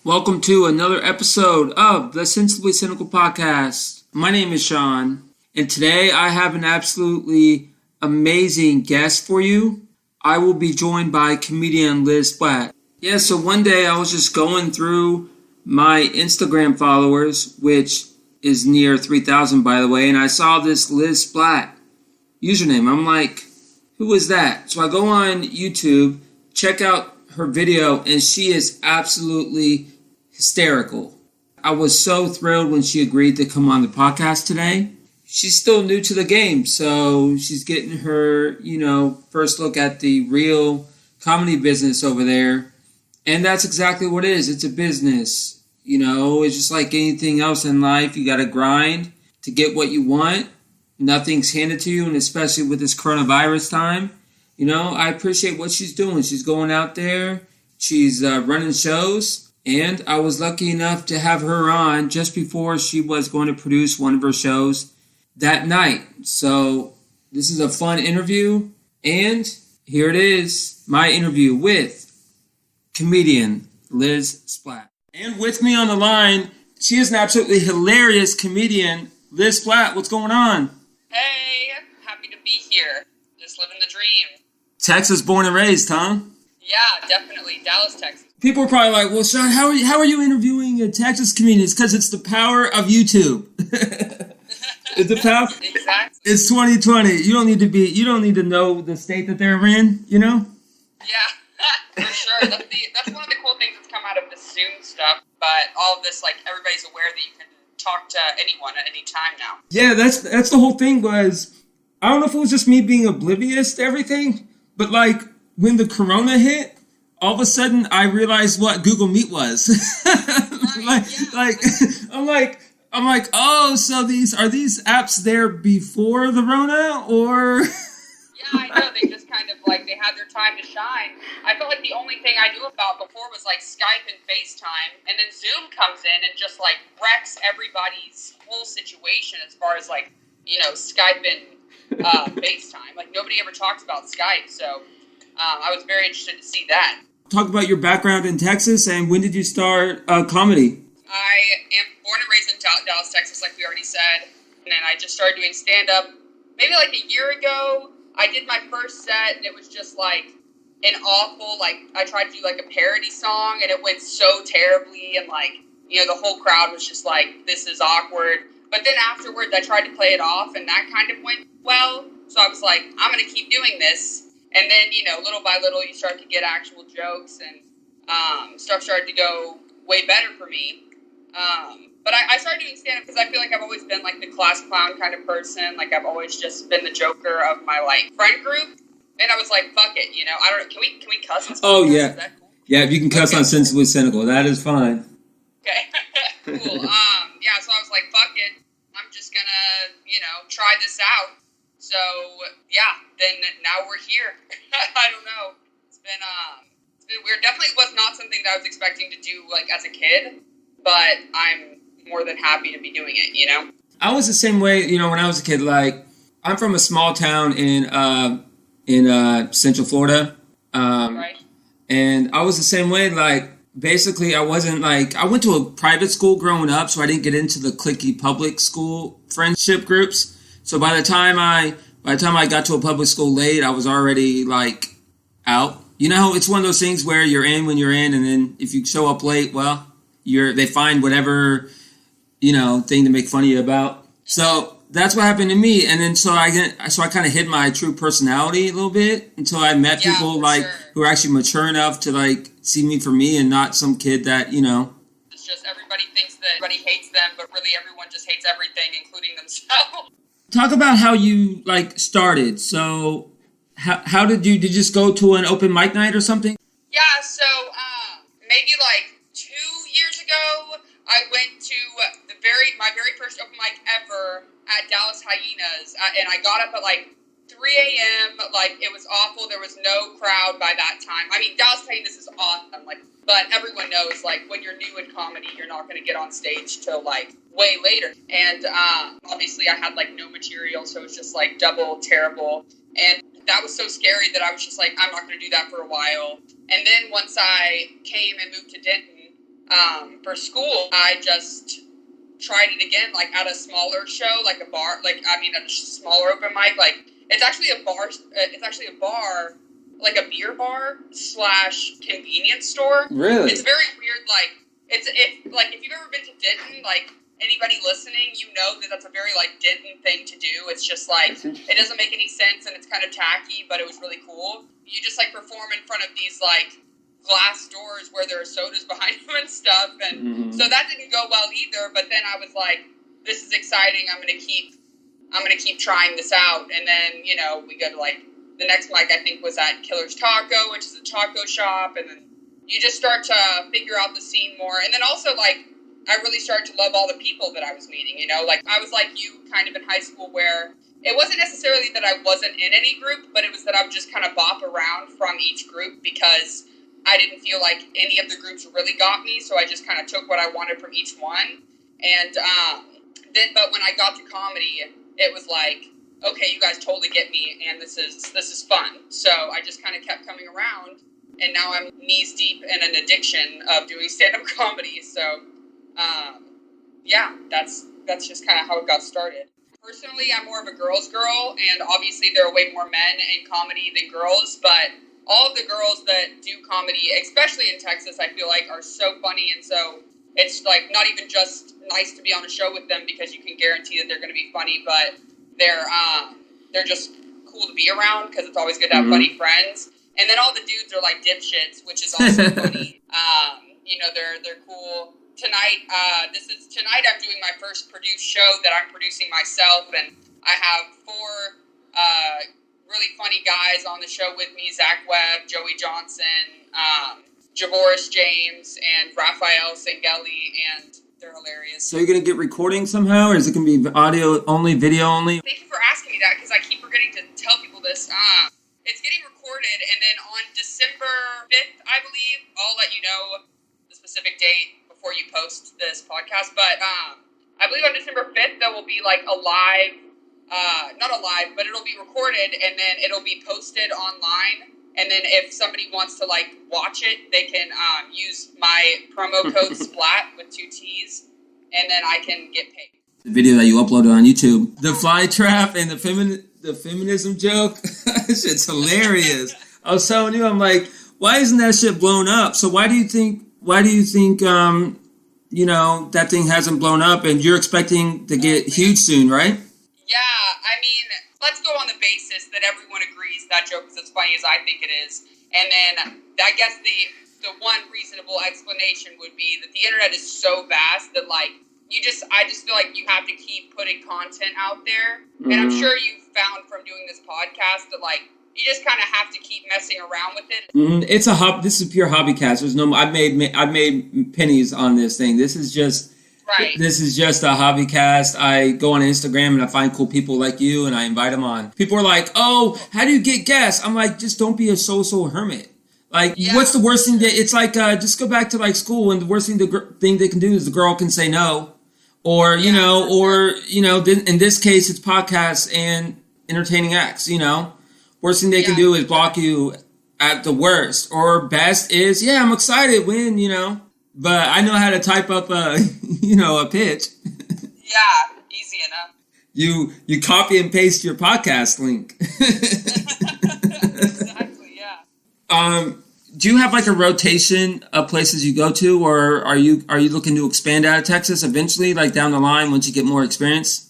Welcome to another episode of the Sensibly Cynical Podcast. My name is Sean, and today I have an absolutely amazing guest for you. I will be joined by comedian Liz Splatt. Yeah, so one day I was just going through my Instagram followers, which is near 3,000 by the way, and I saw this Liz Splatt username. I'm like, who is that? So I go on YouTube, check out her video, and she is absolutely hysterical. I was so thrilled when she agreed to come on the podcast today. She's still new to the game, so she's getting her, first look at the real comedy business over there. And that's exactly what it is. It's a business. It's just like anything else in life. You got to grind to get what you want. Nothing's handed to you, and especially with this coronavirus time. I appreciate what she's doing. She's going out there. She's running shows. And I was lucky enough to have her on just before she was going to produce one of her shows that night. So this is a fun interview. And here it is, my interview with comedian Liz Splatt. And with me on the line, she is an absolutely hilarious comedian. Liz Splatt, what's going on? Hey, happy to be here. Just living the dream. Texas born and raised, huh? Yeah, definitely. Dallas, Texas. People are probably like, well, Sean, how are you interviewing a Texas comedian? It's because it's the power of YouTube. It's the power. Exactly. It's 2020. You don't need to know the state that they're in, Yeah, for sure. That's one of the cool things that's come out of this Zoom stuff. But all of this, everybody's aware that you can talk to anyone at any time now. Yeah, that's the whole thing was, I don't know if it was just me being oblivious to everything, but when the corona hit, all of a sudden I realized what Google Meet was. I'm like, oh, so are these apps there before the Rona or? Yeah, I know. They just kind of they had their time to shine. I felt like the only thing I knew about before was Skype and FaceTime, and then Zoom comes in and just wrecks everybody's whole situation as far as Skype and FaceTime. Nobody ever talks about Skype, so I was very interested to see that. Talk about your background in Texas, and when did you start comedy? I am born and raised in Dallas, Texas, like we already said, and then I just started doing stand-up maybe a year ago. I did my first set, and it was just an awful, I tried to do a parody song, and it went so terribly, and the whole crowd was just this is awkward. But then afterwards, I tried to play it off, and that kind of went well, so I was like, I'm going to keep doing this. And then, little by little, you start to get actual jokes, and stuff started to go way better for me. But I started doing stand-up because I feel like I've always been the class clown kind of person. I've always just been the joker of my friend group. And I was like, fuck it, I don't know. Can we cuss on Oh, yeah. Is that cool? Yeah, if you can cuss on Sensibly Cynical, that is fine. Okay. Cool. Yeah, so I was like, fuck it. I'm just gonna, try this out. So, yeah, then now we're here. I don't know. It's been weird. Definitely was not something that I was expecting to do, as a kid, but I'm more than happy to be doing it, I was the same way, when I was a kid. I'm from a small town in Central Florida. Right. And I was the same way, basically I wasn't I went to a private school growing up, so I didn't get into the cliquey public school friendship groups. So by the time I got to a public school late, I was already out. It's one of those things where you're in when you're in, and then if you show up late, well, they find whatever thing to make fun of you about. So that's what happened to me, and then so I kind of hid my true personality a little bit until I met people who are actually mature enough to see me for me and not some kid that It's just everybody thinks that everybody hates them, but really everyone just hates everything, including themselves. Talk about how you started. So how did you just go to an open mic night or something? Yeah, so maybe 2 years ago, I went to the my very first open mic ever at Dallas Hyenas, and I got up at like 3 a.m. Like, it was awful. There was no crowd by that time. I mean, Dallas Hyenas is awesome, like, but everyone knows, like, when you're new in comedy, you're not going to get on stage till like way later. And obviously, I had like no material, so it was just like double terrible. And that was so scary that I was just like, I'm not going to do that for a while. And then once I came and moved to Denton for school, I just tried it again, like at a smaller show, like a bar, like, I mean, a smaller open mic. Like, it's actually a bar, like a beer bar / convenience store. Really? It's very weird. Like, if you've ever been to Denton, like, anybody listening, you know that that's a very, like, Denton thing to do. It's just, like, it doesn't make any sense, and it's kind of tacky, but it was really cool. You just, like, perform in front of these, like, glass doors where there are sodas behind them and stuff, and so that didn't go well either, but then I was like, this is exciting, I'm gonna keep trying this out. And then, you know, we go to, like, the next mic, I think, was at Killer's Taco, which is a taco shop, and then you just start to figure out the scene more. And then also, like, I really started to love all the people that I was meeting, you know? Like, I was like you kind of in high school, where it wasn't necessarily that I wasn't in any group, but it was that I would just kind of bop around from each group, because I didn't feel like any of the groups really got me, so I just kind of took what I wanted from each one. And but when I got to comedy, it was like, okay, you guys totally get me, and this is fun. So I just kind of kept coming around, and now I'm knees deep in an addiction of doing stand-up comedy. So, yeah, that's just kind of how it got started. Personally, I'm more of a girls girl, and obviously there are way more men in comedy than girls, but all of the girls that do comedy, especially in Texas, I feel like are so funny, and so it's like not even just nice to be on a show with them because you can guarantee that they're going to be funny, but they're just cool to be around because it's always good to have funny friends. And then all the dudes are like dipshits, which is also funny. You know, they're cool. Tonight I'm doing my first produced show that I'm producing myself, and I have 4 really funny guys on the show with me: Zach Webb, Joey Johnson, Javoris James, and Raphael Sangeli, and they're hilarious. So you're going to get recording somehow, or is it going to be audio only, video only? Thank you for asking me that, because I keep forgetting to tell people this. It's getting recorded, and then on December 5th, I believe, I'll let you know the specific date before you post this podcast, but I believe on December 5th, there will be like a live, not a live, but it'll be recorded, and then it'll be posted online. And then if somebody wants to, like, watch it, they can use my promo code SPLAT with 2 T's, and then I can get paid. The video that you uploaded on YouTube, the fly trap and the feminism joke, shit's hilarious. I was telling you, I'm like, why isn't that shit blown up? So why do you think, you know, that thing hasn't blown up, and you're expecting to get huge soon, right? Yeah, I mean, let's go on the basis that everyone agrees that joke is as funny as I think it is. And then I guess the one reasonable explanation would be that the internet is so vast that, like, I just feel like you have to keep putting content out there. And I'm sure you've found from doing this podcast that, like, you just kind of have to keep messing around with it. It's this is pure hobby cast. There's no, I've made pennies on this thing. This is just a hobby cast. I go on Instagram and I find cool people like you and I invite them on. People are like, oh, how do you get guests? I'm like, just don't be a social hermit. Like, what's the worst thing it's like, just go back to like school, and the worst thing they can do is the girl can say no. Or, you know, in this case, it's podcasts and entertaining acts, you know. Worst thing they can do is block you at the worst. Or best is, I'm excited when, you know. But I know how to type up a pitch. Yeah, easy enough. You copy and paste your podcast link. Exactly, yeah. Do you have like a rotation of places you go to, or are you looking to expand out of Texas eventually, like down the line once you get more experience?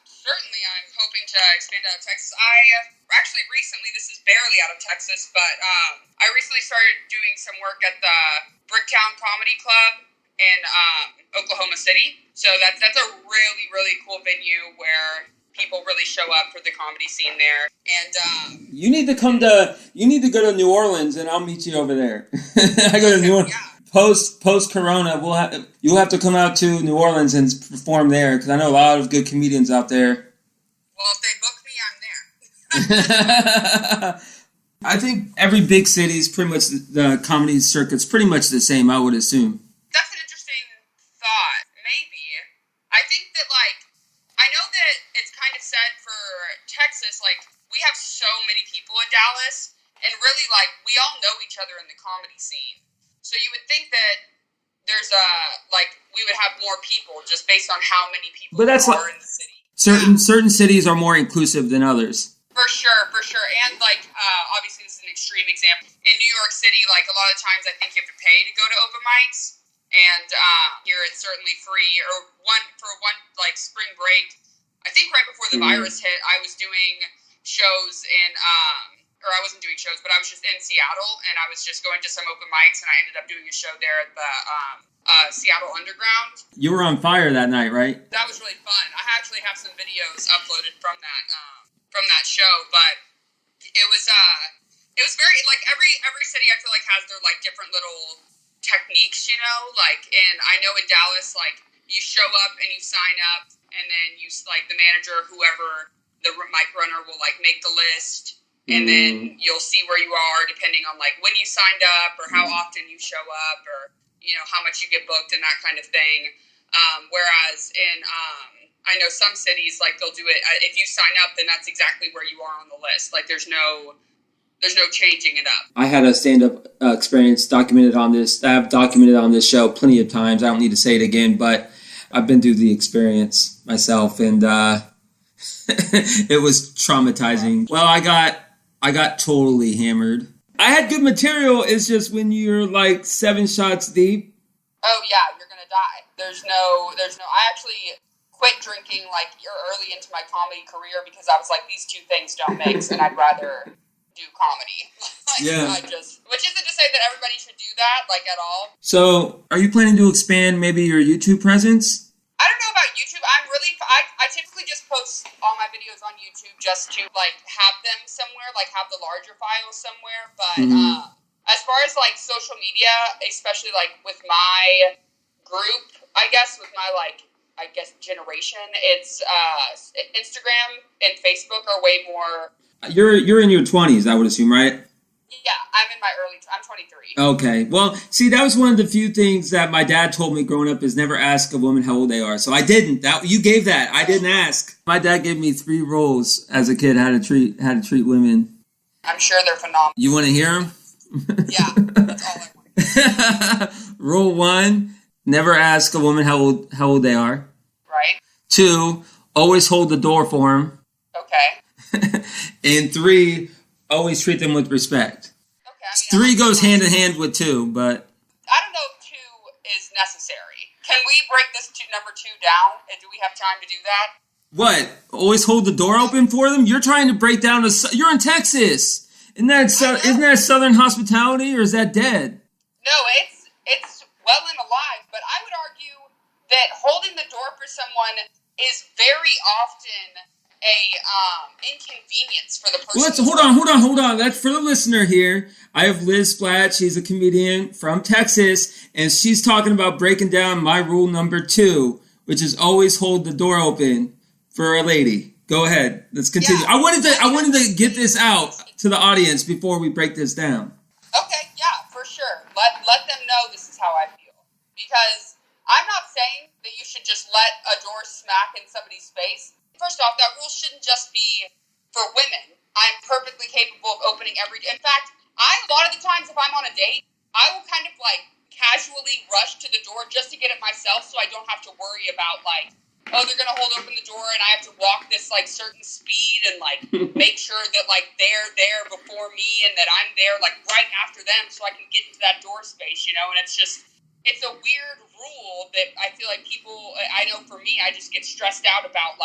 Certainly, I'm hoping to expand out of Texas. Actually, recently, this is barely out of Texas, but I recently started doing some work at the Bricktown Comedy Club in Oklahoma City. So that's a really, really cool venue where people really show up for the comedy scene there. And you need to go to New Orleans, and I'll meet you over there. I go to New Orleans. post Corona, you'll have to come out to New Orleans and perform there because I know a lot of good comedians out there. Well, if they book me, I'm there. I think every big city is pretty much the comedy circuit's pretty much the same. I would assume. That's an interesting thought. Maybe I think that I know that it's kind of said for Texas. We have so many people in Dallas, and really we all know each other in the comedy scene. So you would think that there's we would have more people just based on how many people but that's are in the city. Certain cities are more inclusive than others. For sure. And obviously this is an extreme example. In New York City, a lot of times I think you have to pay to go to open mics, and here it's certainly free. Or for one spring break, I think right before the virus hit, I was doing shows in or I wasn't doing shows, but I was just in Seattle, and I was just going to some open mics, and I ended up doing a show there at the Seattle Underground. You were on fire that night, right? That was really fun. I actually have some videos uploaded from that show, but it was very every city I feel has their different little techniques, and I know in Dallas you show up and you sign up, and then you the manager, whoever the mic runner will make the list. And then you'll see where you are depending on when you signed up or how often you show up or how much you get booked and that kind of thing. Whereas in I know some cities they'll do it if you sign up, then that's exactly where you are on the list. There's no changing it up. I had a stand-up experience documented on this. I've documented on this show plenty of times. I don't need to say it again, but I've been through the experience myself, and it was traumatizing. Well, I got totally hammered. I had good material. It's just when you're 7 shots deep. Oh yeah, you're gonna die. There's no. I actually quit drinking early into my comedy career because I was these two things don't mix, and I'd rather do comedy. Yeah. Which isn't to say that everybody should do that at all. So, are you planning to expand maybe your YouTube presence? I don't know about YouTube. I typically just post all my videos on YouTube just to have them somewhere, have the larger files somewhere. But as far as social media, especially with my group, I guess with my generation, it's Instagram and Facebook are way more. You're in your 20s, I would assume, right? Yeah, I'm 23. Okay. Well, see, that was one of the few things that my dad told me growing up is never ask a woman how old they are. So I didn't. You gave that. I didn't ask. My dad gave me 3 rules as a kid how to treat women. I'm sure they're phenomenal. You want to hear them? Yeah, that's all I want. Rule 1, never ask a woman how old they are. Right. 2, always hold the door for them. Okay. And 3, always treat them with respect. Okay, 3 goes hand in hand with 2, but I don't know if 2 is necessary. Can we break this to number 2 down? And do we have time to do that? What? Always hold the door open for them? You're trying to break down you're in Texas. Isn't that Southern hospitality, or is that dead? No, it's well and alive. But I would argue that holding the door for someone is very often a inconvenience for the person. Hold on. That's for the listener here. I have Liz Splatt. She's a comedian from Texas, and she's talking about breaking down my rule number 2, which is always hold the door open for a lady. Go ahead. Let's continue. Yeah. I wanted to get this out to the audience before we break this down. Okay, yeah, for sure. Let them know this is how I feel. Because I'm not saying that you should just let a door smack in somebody's face. First off, that rule shouldn't just be for women. I'm perfectly capable of opening every... In fact, a lot of the times if I'm on a date, I will kind of casually rush to the door just to get it myself so I don't have to worry about they're going to hold open the door and I have to walk this certain speed and make sure that they're there before me and that I'm there right after them so I can get into that door space, and it's a weird rule that I feel people, I know for me, I just get stressed out about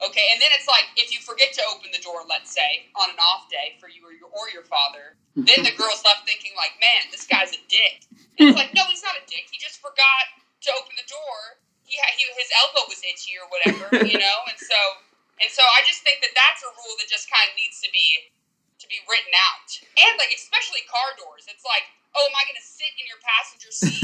okay, and then it's if you forget to open the door, let's say, on an off day for you or your father, then the girl's left thinking man, this guy's a dick. And it's no, he's not a dick. He just forgot to open the door. His elbow was itchy or whatever, and so I just think that that's a rule that just kind of needs to be written out. And especially car doors. It's oh, am I going to sit in your passenger seat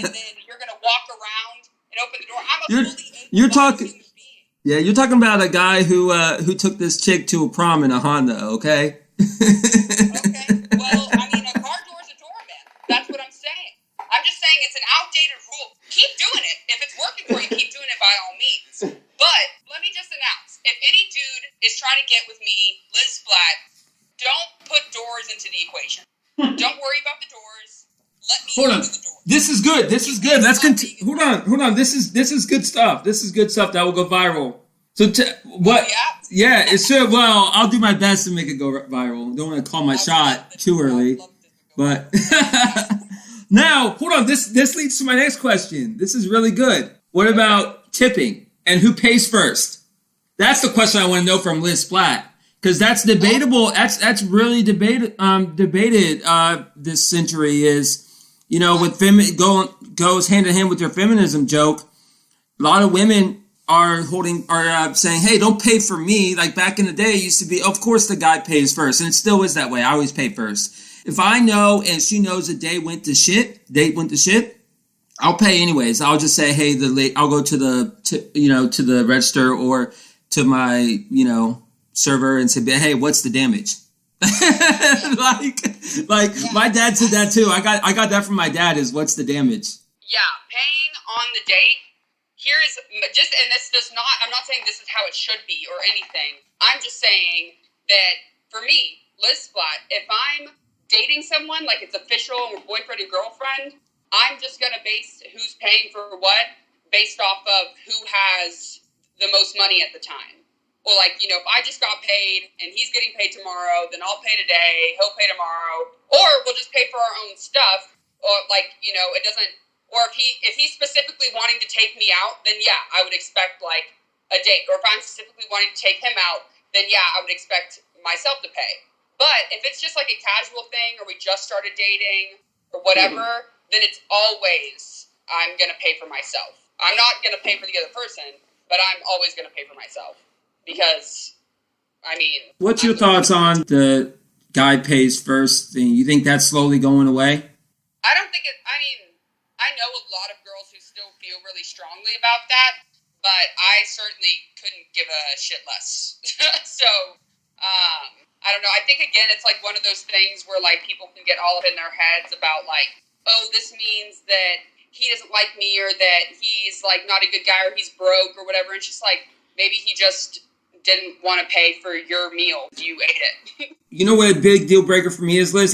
and then you're going to walk around and open the door? I'm a fully you're talking. human being. Yeah, you're talking about a guy who took this chick to a prom in a Honda, okay? Okay. Well, I mean, a car door is a door, man. That's what I'm saying. I'm just saying it's an outdated rule. Keep doing it. If it's working for you, keep doing it by all means. But let me just announce, if any dude is trying to get with me, Liz Splatt, don't put doors into the equation. Don't worry about the doors. Let me Hold on. do the doors. This is good. This is good. Let's continue. Hold on. This is good stuff. This is good stuff that will go viral. So what? Oh, yeah, it should. Well, I'll do my best to make it go viral. Don't want to call my shot too early. But now, hold on. This leads to my next question. This is really good. What about tipping and who pays first? That's the question I want to know from Liz Splatt, because that's debatable. That's really debated. This century is, with goes hand in hand with your feminism joke. A lot of women are saying, hey, don't pay for me. Like back in the day, it used to be, of course, the guy pays first, and it still is that way. I always pay first. If I know and she knows the date went to shit, I'll pay anyways. I'll just say, hey, I'll go to the register or to my, server and say, hey, what's the damage? like my dad said that too. I got that from my dad is what's the damage? Yeah, paying on the date. Here is just, and this does not, I'm not saying this is how it should be or anything. I'm just saying that for me, Liz Splatt, if I'm dating someone, like it's official and we're boyfriend and girlfriend, I'm just going to base who's paying for what based off of who has the most money at the time. Or like, if I just got paid and he's getting paid tomorrow, then I'll pay today, he'll pay tomorrow. Or we'll just pay for our own stuff. Or like, it doesn't, or if he's specifically wanting to take me out, then yeah, I would expect like a date. Or if I'm specifically wanting to take him out, then yeah, I would expect myself to pay. But if it's just like a casual thing or we just started dating or whatever, then it's always I'm going to pay for myself. I'm not going to pay for the other person, but I'm always going to pay for myself. Because, what's your thoughts on the guy pays first thing? You think that's slowly going away? I don't think it, I know a lot of girls who still feel really strongly about that, but I certainly couldn't give a shit less. So, I don't know. I think, again, it's like one of those things where, like, people can get all up in their heads about, like, oh, this means that he doesn't like me or that he's, like, not a good guy or he's broke or whatever. It's just, like, maybe he just didn't want to pay for your meal. You ate it. You know what a big deal breaker for me is, Liz?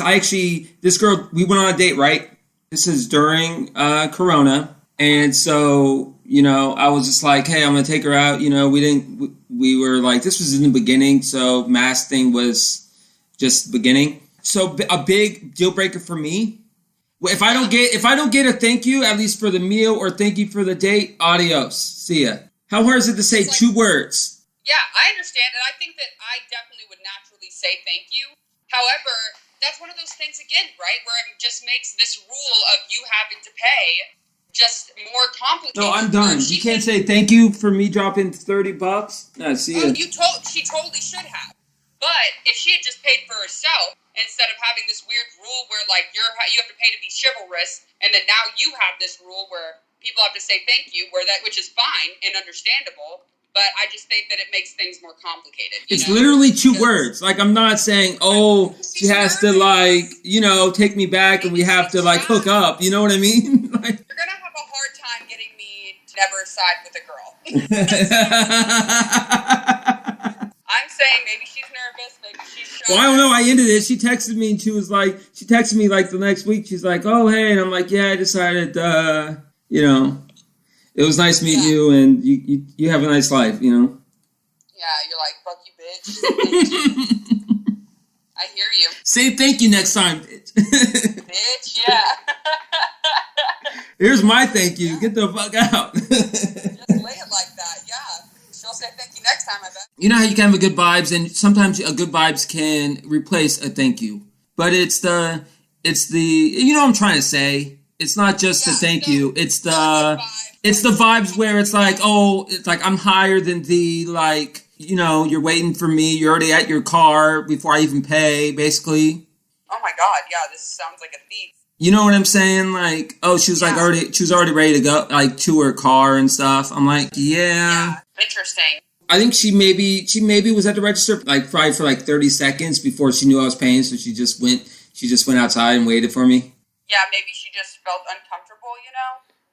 This girl, we went on a date, right? This is during Corona. And so, I was just like, hey, I'm going to take her out. We were like, this was in the beginning. So mask thing was just beginning. So a big deal breaker for me. If I don't get a thank you, at least for the meal or thank you for the date, adios. See ya. How hard is it to say like, 2 words? Yeah, I understand. And I think that I definitely would naturally say thank you. However, that's one of those things again, right? Where it just makes this rule of you having to pay just more complicated. No, I'm done. You can't say thank you for me dropping $30. No, see ya. She totally should have. But if she had just paid for herself instead of having this weird rule where like you have to pay to be chivalrous, and then now you have this rule where people have to say thank you, which is fine and understandable. But I just think that it makes things more complicated. It's literally 2 words. Like, I'm not saying, oh, she has to, like, take me back and we have to, like, hook up. You know what I mean? Like, you're going to have a hard time getting me to never side with a girl. I'm saying maybe she's nervous, maybe she's shy. Well, I don't know. I ended it. She texted me and she texted me, like, the next week. She's like, oh, hey. And I'm like, yeah, I decided, it was nice meeting you, and you have a nice life, Yeah, you're like, fuck you, bitch. I hear you. Say thank you next time, bitch. Bitch, yeah. Here's my thank you. Yeah. Get the fuck out. Just lay it like that, yeah. She'll say thank you next time, I bet. You know how you can have a good vibes, and sometimes a good vibes can replace a thank you. But it's the what I'm trying to say. It's not just the thank you. It's the vibes where it's like, oh, it's like I'm higher than thee. Like, you're waiting for me. You're already at your car before I even pay, basically. Oh my God, yeah, this sounds like a thief. You know what I'm saying? Like, oh, she was already ready to go, like, to her car and stuff. I'm like, yeah. Interesting. I think she maybe was at the register like probably for like 30 seconds before she knew I was paying, so she just went outside and waited for me. Yeah, maybe she just felt uncomfortable,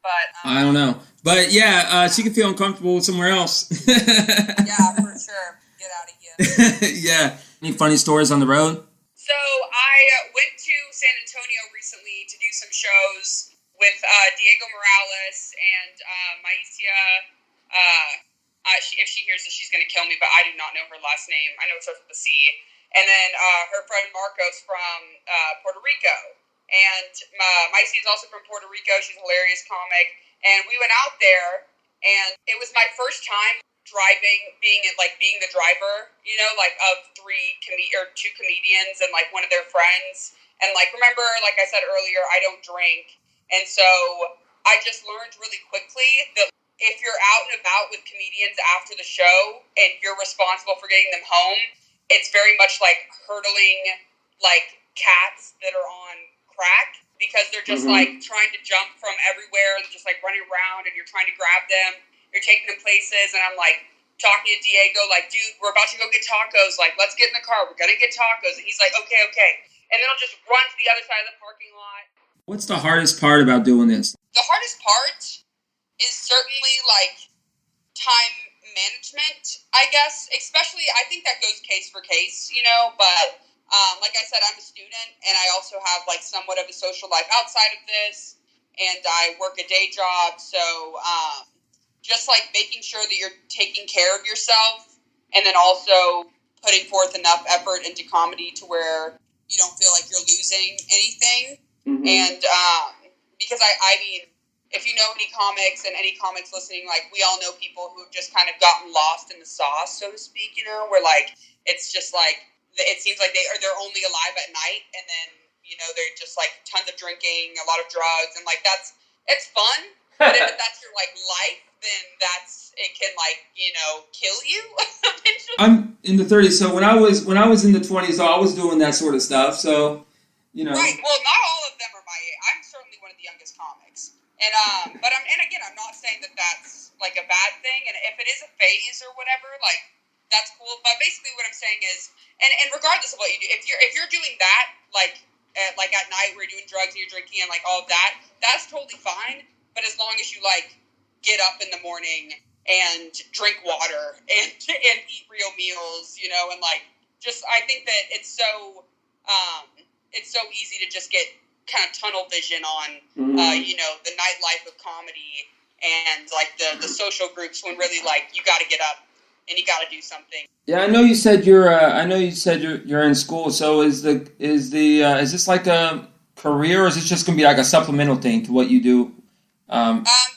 but I don't know. But yeah, she could feel uncomfortable somewhere else. Yeah, for sure. Get out of here. Yeah. Any funny stories on the road? So I went to San Antonio recently to do some shows with Diego Morales and Maicia. If she hears this, she's going to kill me, but I do not know her last name. I know it starts with a C. And then her friend Marcos from Puerto Rico. And Maicia is also from Puerto Rico. She's a hilarious comic. And we went out there, and it was my first time driving, being the driver, of two comedians and like one of their friends. And like, remember, like I said earlier, I don't drink. And so I just learned really quickly that if you're out and about with comedians after the show and you're responsible for getting them home, it's very much like hurdling like cats that are on crack, because they're just like trying to jump from everywhere and just like running around, and you're trying to grab them. You're taking them places, and I'm like talking to Diego, like, dude, we're about to go get tacos. Like, let's get in the car. We're going to get tacos. And he's like, okay. And then I'll just run to the other side of the parking lot. What's the hardest part about doing this? The hardest part is certainly like time management, I guess. Especially, I think that goes case for case, but like I said, I'm a student, and I also have like somewhat of a social life outside of this, and I work a day job, so just like making sure that you're taking care of yourself, and then also putting forth enough effort into comedy to where you don't feel like you're losing anything. And because I mean, if you know any comics and any comics listening, like, we all know people who have just kind of gotten lost in the sauce, so to speak, where like it's just like it seems like they're only alive at night, and then they're just like tons of drinking, a lot of drugs, and like it's fun, but if that's your like life, then it can like kill you eventually. I'm in the 30s, so when I was in the 20s, I was doing that sort of stuff. So right. Well, not all of them are my age. I'm certainly one of the youngest comics, and but I'm not saying that that's like a bad thing, and if it is a phase or whatever, like, that's cool. But basically what I'm saying is, and regardless of what you do, if you're doing that, like at night where you're doing drugs and you're drinking and like all of that, that's totally fine. But as long as you like get up in the morning and drink water and eat real meals, and like, just, I think that it's so easy to just get kind of tunnel vision on, the nightlife of comedy and like the social groups, when really like you got to get up and you got to do something. Yeah, I know you said you're in school. So is this like a career, or is this just gonna be like a supplemental thing to what you do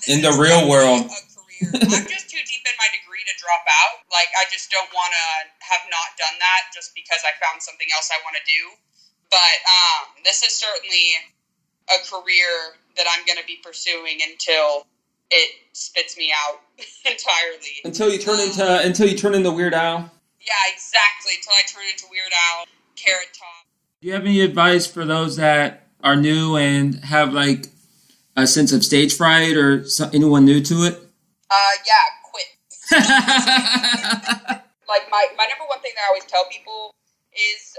in the real world? A career. I'm just too deep in my degree to drop out. Like, I just don't want to have not done that just because I found something else I want to do. But this is certainly a career that I'm going to be pursuing until it spits me out entirely. Until you turn into Weird Al. Yeah, exactly. Until I turn into Weird Al, Carrot Top. Do you have any advice for those that are new and have like a sense of stage fright, or anyone new to it? Yeah, quit. Like my number one thing that I always tell people is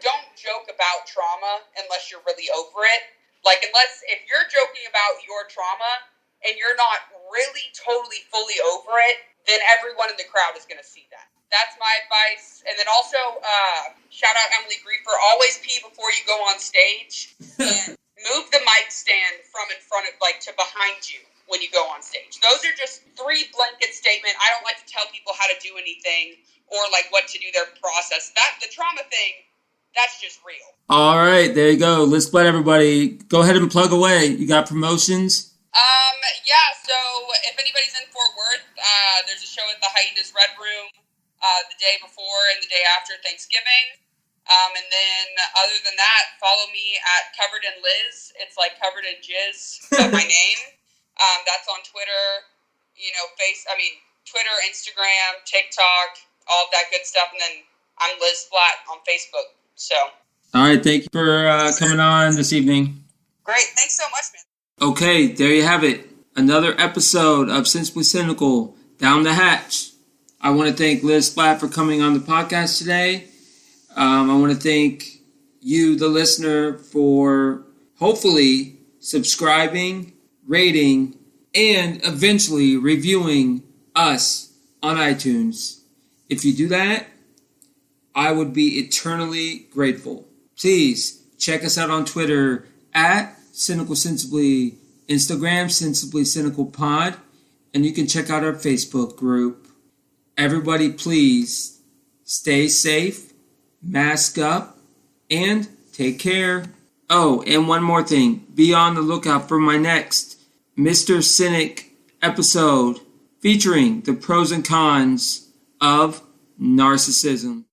don't joke about trauma unless you're really over it. Like, if you're joking about your trauma and you're not really totally fully over it, then everyone in the crowd is going to see that. That's my advice. And then also, shout out Emily Griefer, always pee before you go on stage, and move the mic stand from in front of, like, to behind you when you go on stage. Those are just 3 blanket statement. I don't like to tell people how to do anything or like what to do their process. The trauma thing, that's just real. All right, there you go. Liz Splatt, everybody. Go ahead and plug away. You got promotions? Yeah, so if anybody's in Fort Worth, there's a show at the Hyenas Red Room the day before and the day after Thanksgiving. And then other than that, follow me at Covered in Liz. It's like covered in jizz, but my name. That's on Twitter, Twitter, Instagram, TikTok, all of that good stuff. And then I'm Liz Splatt on Facebook. So. All right. Thank you for coming on this evening. Great. Thanks so much, man. Okay, there you have it. Another episode of Sensibly Cynical down the hatch. I want to thank Liz Splatt for coming on the podcast today. I want to thank you, the listener, for hopefully subscribing, rating, and eventually reviewing us on iTunes. If you do that, I would be eternally grateful. Please check us out on Twitter at Cynical Sensibly, Instagram Sensibly Cynical Pod, and you can check out our Facebook group. Everybody, please stay safe, mask up, and take care. Oh, and one more thing. Be on the lookout for my next Mr. Cynic episode featuring the pros and cons of narcissism.